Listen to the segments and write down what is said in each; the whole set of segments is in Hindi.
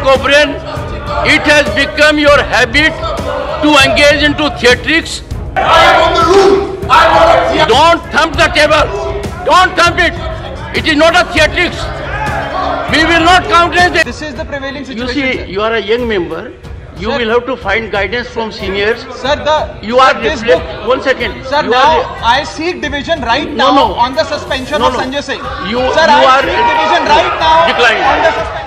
Cobran, it has become your habit to engage into theatrics. I am on the rule. I am not a theater. Don't thump the table. Don't thump it. It is not a theatrics. We will not countenance it. This is the prevailing You situation. see, you are a young member. You Sir, will have to find guidance from seniors. Sir, You are this reflect. book. 1 second. Sir, You now are, I seek division right No, now no. on the suspension No, of no. Sanjay Singh. You Sir, I are seek division right now declined. on the suspension.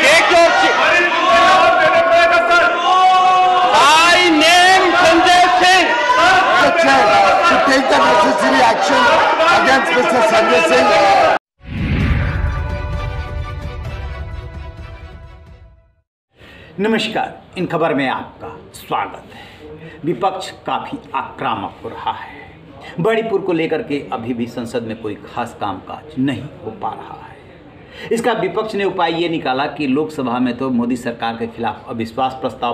take your seat. I name Sanjay Singh. The chair to take the necessary action against Mr. Sanjay Singh. नमस्कार, इन खबर में आपका स्वागत है। विपक्ष काफ़ी आक्रामक हो रहा है। मणिपुर को लेकर के अभी भी संसद में कोई खास कामकाज नहीं हो पा रहा है। इसका विपक्ष ने उपाय ये निकाला कि लोकसभा में तो मोदी सरकार के खिलाफ अविश्वास प्रस्ताव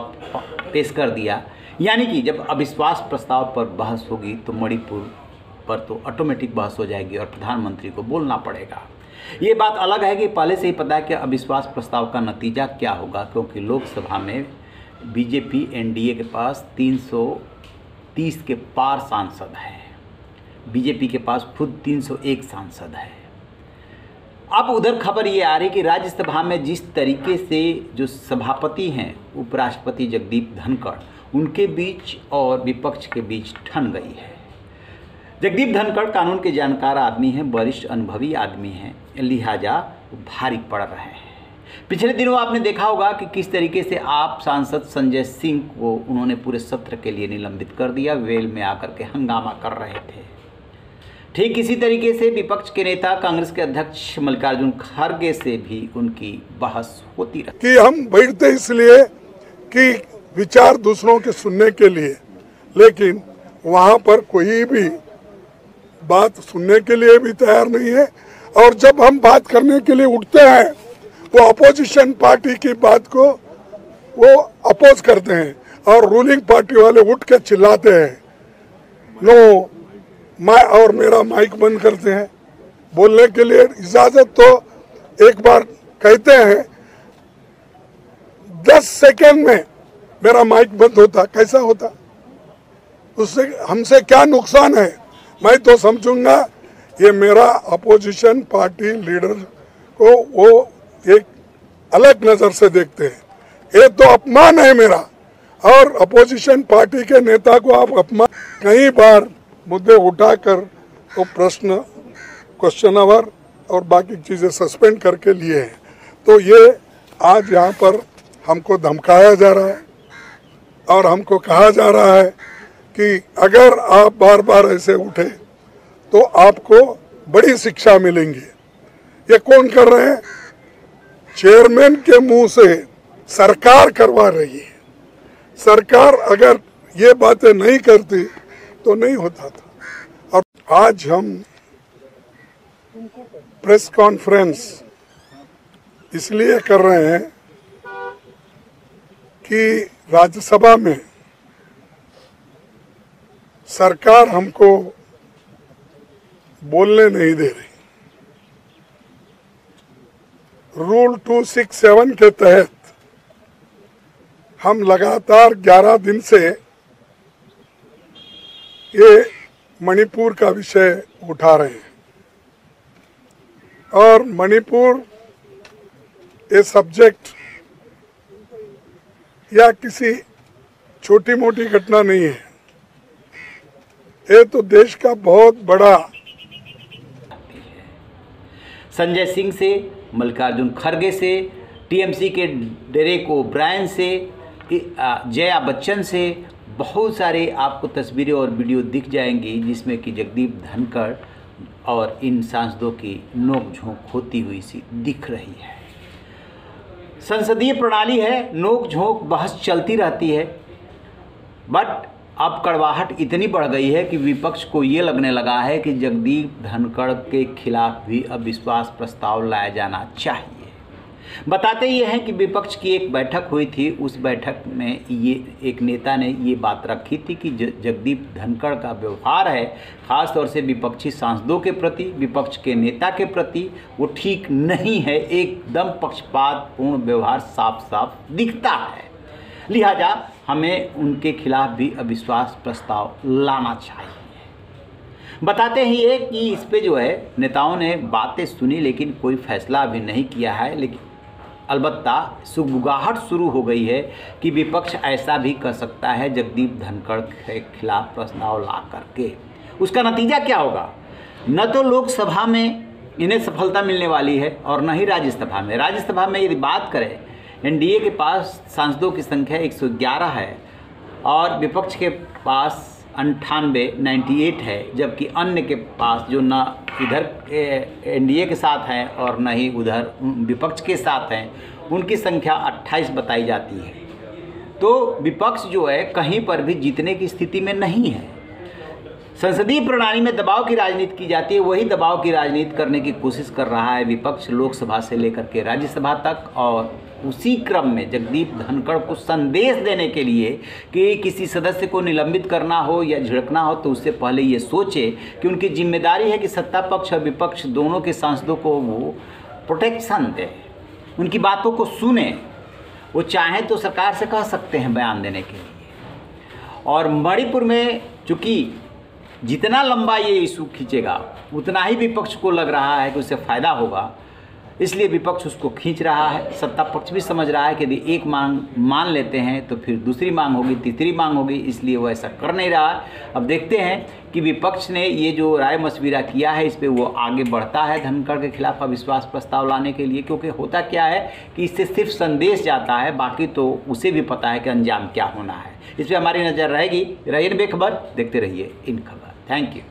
पेश कर दिया, यानी कि जब अविश्वास प्रस्ताव पर बहस होगी तो मणिपुर पर तो ऑटोमेटिक बहस हो जाएगी और प्रधानमंत्री को बोलना पड़ेगा। ये बात अलग है कि पहले से ही पता है कि अविश्वास प्रस्ताव का नतीजा क्या होगा, क्योंकि लोकसभा में बीजेपी एनडीए के पास 330 के पार सांसद है, बीजेपी के पास खुद 301 सांसद है। अब उधर खबर ये आ रही कि राज्यसभा में जिस तरीके से जो सभापति हैं उपराष्ट्रपति जगदीप धनखड़, उनके बीच और विपक्ष के बीच ठन गई है। जगदीप धनखड़ कानून के जानकार आदमी हैं, वरिष्ठ अनुभवी आदमी हैं, लिहाजा भारी पड़ रहे हैं। पिछले दिनों आपने देखा होगा कि किस तरीके से आप सांसद संजय सिंह को उन्होंने पूरे सत्र के लिए निलंबित कर दिया, वेल में आकर के हंगामा कर रहे थे। ठीक इसी तरीके से विपक्ष के नेता कांग्रेस के अध्यक्ष मल्लिकार्जुन खड़गे से भी उनकी बहस होती रही। कि हम बैठते इसलिए कि विचार दूसरों के सुनने के लिए, लेकिन वहाँ पर कोई भी बात सुनने के लिए भी तैयार नहीं है। और जब हम बात करने के लिए उठते हैं, वो अपोजिशन पार्टी की बात को वो अपोज करते हैं और रूलिंग पार्टी वाले उठ के चिल्लाते हैं, नो मैं और मेरा माइक बंद करते हैं। बोलने के लिए इजाजत तो एक बार कहते हैं, 10 सेकंड में मेरा माइक बंद होता, कैसा होता? उससे हमसे क्या नुकसान है? मैं तो समझूंगा ये मेरा अपोजिशन पार्टी लीडर को वो एक अलग नज़र से देखते हैं। ये तो अपमान है मेरा, और अपोजिशन पार्टी के नेता को आप अपमान। कई बार मुद्दे उठाकर वो प्रश्न, क्वेश्चन आवर और बाकी चीज़ें सस्पेंड करके लिए हैं। तो ये आज यहाँ पर हमको धमकाया जा रहा है और हमको कहा जा रहा है कि अगर आप बार बार ऐसे उठे तो आपको बड़ी शिक्षा मिलेंगी। ये कौन कर रहे हैं? चेयरमैन के मुंह से सरकार करवा रही है। सरकार अगर ये बातें नहीं करती तो नहीं होता था। और आज हम प्रेस कॉन्फ्रेंस इसलिए कर रहे हैं कि राज्यसभा में सरकार हमको बोलने नहीं दे रही। रूल 267 के तहत हम लगातार 11 दिन से ये मणिपुर का विषय उठा रहे हैं, और मणिपुर ये सब्जेक्ट या किसी छोटी मोटी घटना नहीं है। ये तो देश का बहुत बड़ा। संजय सिंह से, मल्लिकार्जुन खड़गे से, टीएमसी के डेरेक ओब्रायन से, जया बच्चन से बहुत सारे आपको तस्वीरें और वीडियो दिख जाएंगी जिसमें कि जगदीप धनखड़ और इन सांसदों की नोक-झोंक होती हुई सी दिख रही है। संसदीय प्रणाली है, नोक-झोंक बहस चलती रहती है, बट अब कड़वाहट इतनी बढ़ गई है कि विपक्ष को ये लगने लगा है कि जगदीप धनखड़ के खिलाफ भी अविश्वास प्रस्ताव लाया जाना चाहिए। बताते ये हैं कि विपक्ष की एक बैठक हुई थी, उस बैठक में ये एक नेता ने ये बात रखी थी कि जगदीप धनखड़ का व्यवहार है, ख़ास तौर से विपक्षी सांसदों के प्रति, विपक्ष के नेता के प्रति, वो ठीक नहीं है। एकदम पक्षपातपूर्ण व्यवहार साफ साफ दिखता है। लिहाजा हमें उनके खिलाफ भी अविश्वास प्रस्ताव लाना चाहिए। बताते हैं ये कि इस पे जो है नेताओं ने बातें सुनी लेकिन कोई फैसला अभी नहीं किया है, लेकिन अलबत्ता सुगबुगाहट शुरू हो गई है कि विपक्ष ऐसा भी कर सकता है जगदीप धनखड़ के खिलाफ प्रस्ताव ला करके। उसका नतीजा क्या होगा? न तो लोकसभा में इन्हें सफलता मिलने वाली है और न ही राज्यसभा में। राज्यसभा में यदि बात करें, एनडीए के पास सांसदों की संख्या 111 है और विपक्ष के पास 98 है, जबकि अन्य के पास जो न इधर एनडीए के साथ हैं और न ही उधर विपक्ष के साथ हैं, उनकी संख्या 28 बताई जाती है। तो विपक्ष जो है कहीं पर भी जीतने की स्थिति में नहीं है। संसदीय प्रणाली में दबाव की राजनीति की जाती है, वही दबाव की राजनीति करने की कोशिश कर रहा है विपक्ष, लोकसभा से लेकर के राज्यसभा तक। और उसी क्रम में जगदीप धनखड़ को संदेश देने के लिए कि किसी सदस्य को निलंबित करना हो या झिड़कना हो तो उससे पहले ये सोचे कि उनकी जिम्मेदारी है कि सत्ता पक्ष और विपक्ष दोनों के सांसदों को वो प्रोटेक्शन दे, उनकी बातों को सुने। वो चाहें तो सरकार से कह सकते हैं बयान देने के लिए। और मणिपुर में चूँकि जितना लंबा ये इशू खींचेगा उतना ही विपक्ष को लग रहा है कि उससे फ़ायदा होगा, इसलिए विपक्ष उसको खींच रहा है। सत्ता पक्ष भी समझ रहा है कि यदि एक मांग मान लेते हैं तो फिर दूसरी मांग होगी, तीसरी मांग होगी, इसलिए वो ऐसा कर नहीं रहा है। अब देखते हैं कि विपक्ष ने ये जो राय मशविरा किया है इस पर वो आगे बढ़ता है धनखड़ के खिलाफ अविश्वास प्रस्ताव लाने के लिए, क्योंकि होता क्या है कि इससे सिर्फ संदेश जाता है, बाकी तो उसे भी पता है कि अंजाम क्या होना है। इस पर हमारी नज़र रहेगी। रहिए बेखबर, देखते रहिए इन खबर। Thank you.